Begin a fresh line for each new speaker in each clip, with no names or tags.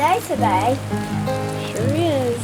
day today.
Sure is.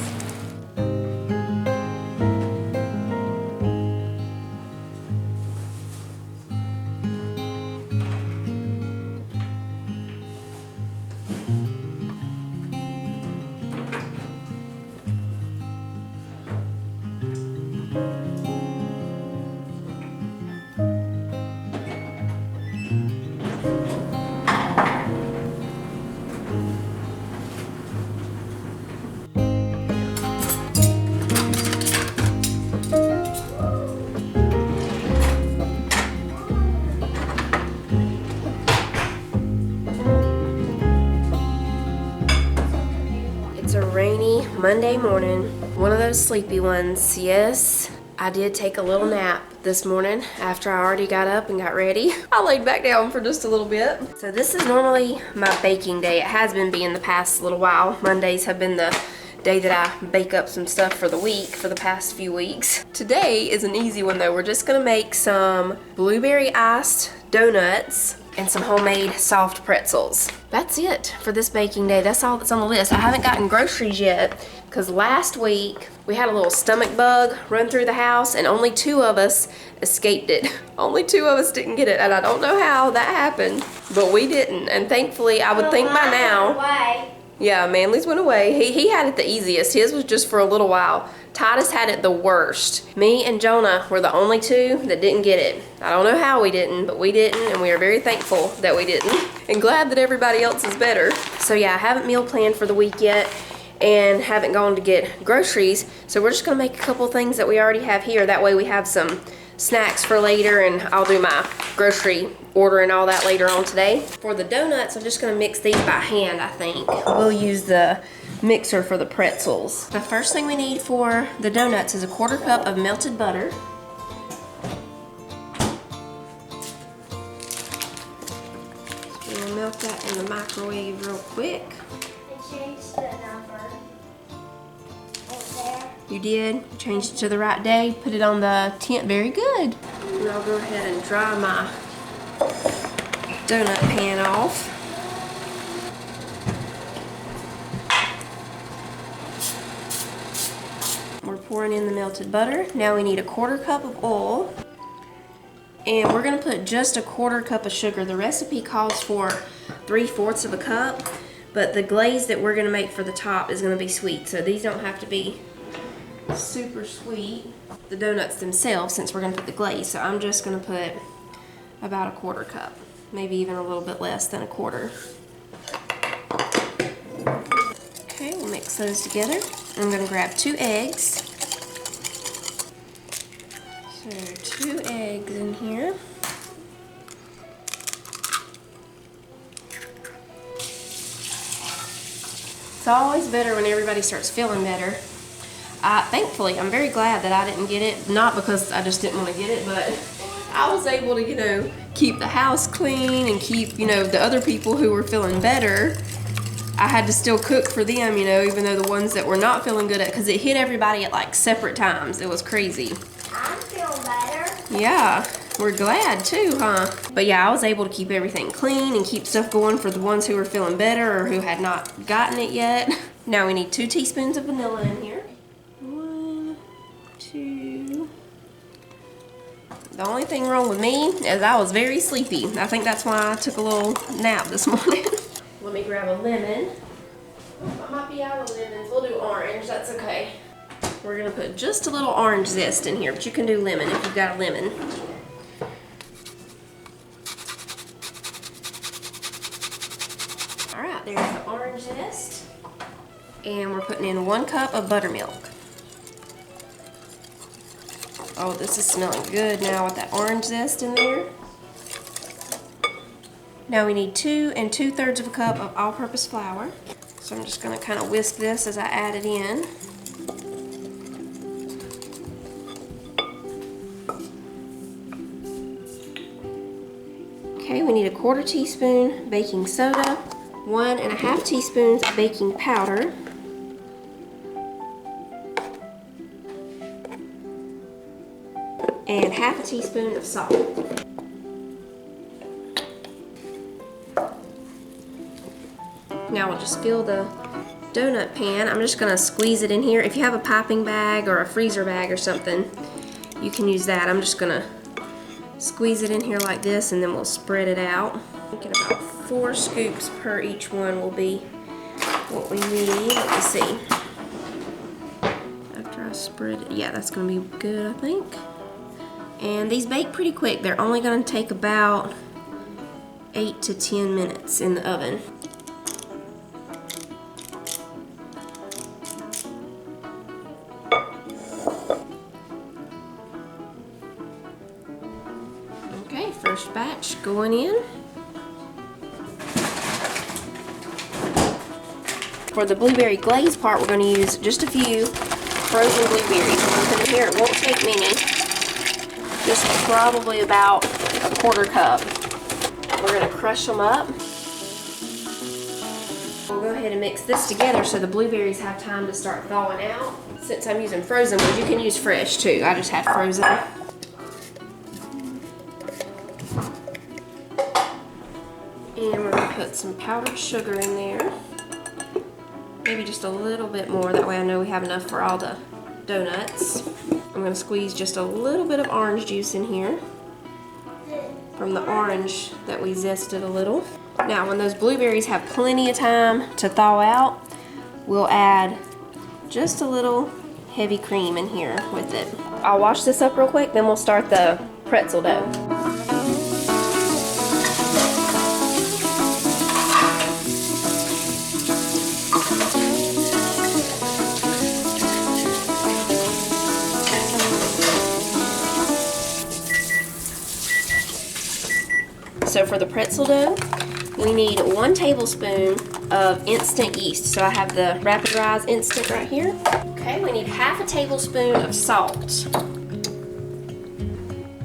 It's a rainy Monday morning, one of those sleepy ones. Yes, I did take a little nap this morning after I already got up and got ready. I laid back down for just a little bit. So this is normally my baking day. It has been being the past little while. Mondays have been the day that I bake up some stuff for the week for the past few weeks. Today is an easy one though. We're just gonna make some blueberry iced donuts and some homemade soft pretzels. That's it for this baking day. That's all that's on the list. I haven't gotten groceries yet because last week we had a little stomach bug run through the house and only 2 of us escaped it. Only 2 of us didn't get it, and I don't know how that happened, but we didn't. And thankfully, I would think by now. Yeah, Manly's went away. He had it the easiest. His was just for a little while. Titus had it the worst. Me and Jonah were the only 2 that didn't get it. I don't know how we didn't, but we didn't, and we are very thankful that we didn't. And glad that everybody else is better. So yeah, I haven't meal planned for the week yet and haven't gone to get groceries. So we're just gonna make a couple things that we already have here. That way we have some snacks for later, and I'll do my grocery order and all that later on today. For the donuts, I'm just gonna mix these by hand, I think. We'll use the mixer for the pretzels. The first thing we need for the donuts is a 1/4 cup of melted butter. So we'll melt that in the microwave real quick.
I changed the number. Right there.
You did? Changed it to the right day, put it on the 10th, very good. And I'll go ahead and dry my donut pan off. We're pouring in the melted butter. Now we need a 1/4 cup of oil. And we're gonna put just a 1/4 cup of sugar. The recipe calls for 3/4 of a cup, but the glaze that we're gonna make for the top is gonna be sweet. So these don't have to be super sweet, the donuts themselves, since we're gonna put the glaze. So I'm just gonna put about a 1/4 cup, maybe even a little bit less than a 1/4. Okay, we'll mix those together. I'm gonna grab 2 eggs. So 2 eggs in here. It's always better when everybody starts feeling better. Thankfully, I'm very glad that I didn't get it. Not because I just didn't want to get it, but I was able to, keep the house clean and keep, the other people who were feeling better. I had to still cook for them, even though the ones that were not feeling good, because it hit everybody at like separate times. It was crazy.
I'm feeling better.
Yeah, we're glad too, huh? But yeah, I was able to keep everything clean and keep stuff going for the ones who were feeling better or who had not gotten it yet. Now we need 2 teaspoons of vanilla in here. 1, 2. The only thing wrong with me is I was very sleepy. I think that's why I took a little nap this morning. Let me grab a lemon. I might be out of lemons. We'll do orange, that's okay. We're gonna put just a little orange zest in here, but you can do lemon if you've got a lemon. All right, there's the orange zest. And we're putting in 1 cup of buttermilk. Oh, this is smelling good now with that orange zest in there. Now we need 2 2/3 of a cup of all-purpose flour. So I'm just gonna kind of whisk this as I add it in. Okay, we need a 1/4 teaspoon baking soda, 1 1/2 teaspoons baking powder, and 1/2 teaspoon of salt. Now we'll just fill the donut pan. I'm just gonna squeeze it in here. If you have a piping bag or a freezer bag or something, you can use that. I'm just gonna squeeze it in here like this, and then we'll spread it out. I'm thinking about 4 scoops per each one will be what we need. Let me see. After I spread it, yeah, that's gonna be good, I think. And these bake pretty quick. They're only gonna take about 8 to 10 minutes in the oven. Okay, first batch going in. For the blueberry glaze part, we're going to use just a few frozen blueberries. Put in here, it won't take many. Just probably about a 1/4 cup. We're going to crush them up. We'll go ahead and mix this together so the blueberries have time to start thawing out. Since I'm using frozen ones, you can use fresh too. I just had frozen. And we're going to put some powdered sugar in there. Maybe just a little bit more, that way I know we have enough for all the donuts. I'm going to squeeze just a little bit of orange juice in here from the orange that we zested a little. Now when those blueberries have plenty of time to thaw out, we'll add just a little heavy cream in here with it. I'll wash this up real quick, then we'll start the pretzel dough. So for the pretzel dough, we need 1 tablespoon of instant yeast. So I have the Rapid Rise Instant right here. Okay, we need 1/2 tablespoon of salt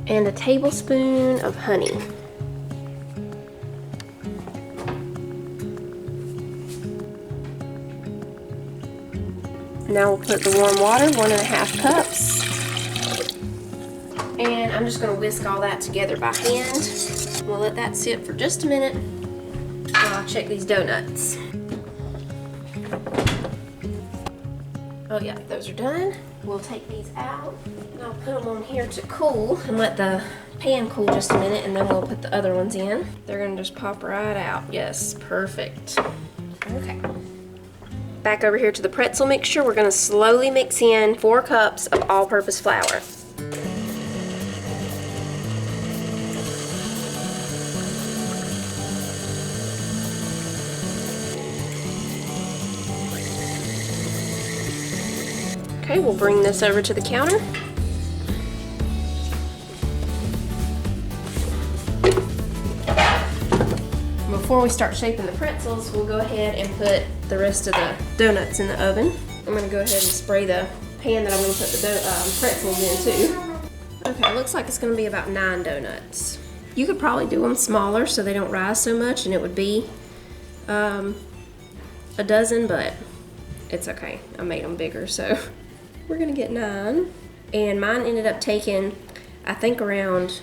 and 1 tablespoon of honey. Now we'll put the warm water, 1½ cups. And I'm just going to whisk all that together by hand. We'll let that sit for just a minute while I check these donuts. Oh yeah, those are done. We'll take these out and I'll put them on here to cool and let the pan cool just a minute, and then we'll put the other ones in. They're gonna just pop right out. Yes, perfect. Okay. Back over here to the pretzel mixture, we're gonna slowly mix in 4 cups of all-purpose flour. Okay, we'll bring this over to the counter. Before we start shaping the pretzels, we'll go ahead and put the rest of the donuts in the oven. I'm going to go ahead and spray the pan that I'm going to put the pretzels in too. Okay, it looks like it's going to be about 9 donuts. You could probably do them smaller so they don't rise so much, and it would be a dozen, but it's okay. I made them bigger, so we're gonna get 9. And mine ended up taking, I think, around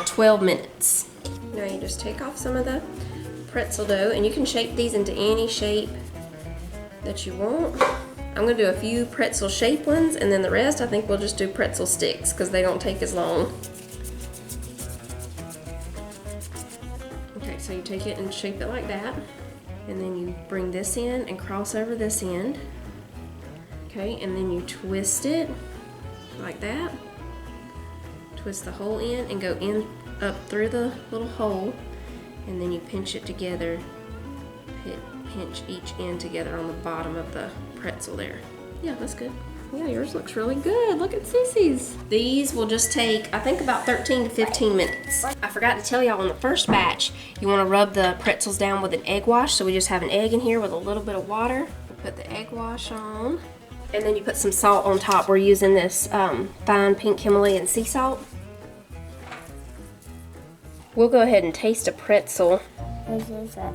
12 minutes. Now you just take off some of the pretzel dough, and you can shape these into any shape that you want. I'm gonna do a few pretzel shape ones, and then the rest I think we'll just do pretzel sticks because they don't take as long. Okay, so you take it and shape it like that, and then you bring this in and cross over this end. Okay, and then you twist it like that. Twist the whole end and go in up through the little hole, and then you pinch it together. Pinch each end together on the bottom of the pretzel there. Yeah, that's good. Yeah, yours looks really good. Look at Sissy's. These will just take, I think, about 13 to 15 minutes. I forgot to tell y'all, on the first batch, you want to rub the pretzels down with an egg wash. So we just have an egg in here with a little bit of water. Put the egg wash on. And then you put some salt on top. We're using this fine pink Himalayan sea salt. We'll go ahead and taste a pretzel.
What is that?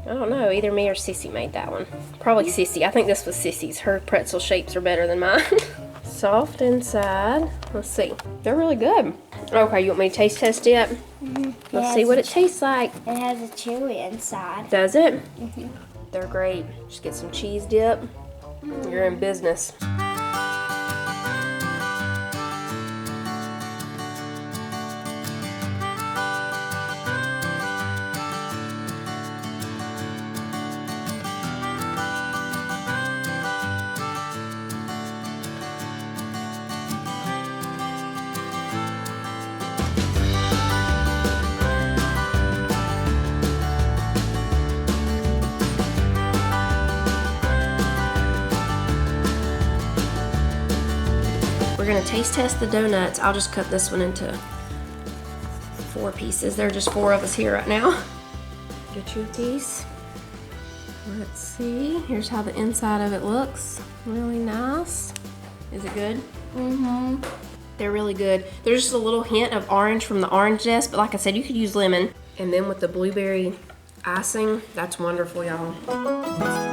I don't know, either me or Sissy made that one. Probably Sissy. I think this was Sissy's. Her pretzel shapes are better than mine. Soft inside. Let's see. They're really good. Okay, you want me to taste test it? Let's see what it tastes like.
It has a chewy inside.
Does it? They're great. Just get some cheese dip. You're in business. We're gonna taste test the doughnuts. I'll just cut this one into 4 pieces. There are just 4 of us here right now. Get you a piece. Let's see. Here's how the inside of it looks. Really nice. Is it good? Mm-hmm. They're really good. There's just a little hint of orange from the orange zest, but like I said, you could use lemon. And then with the blueberry icing, that's wonderful, y'all.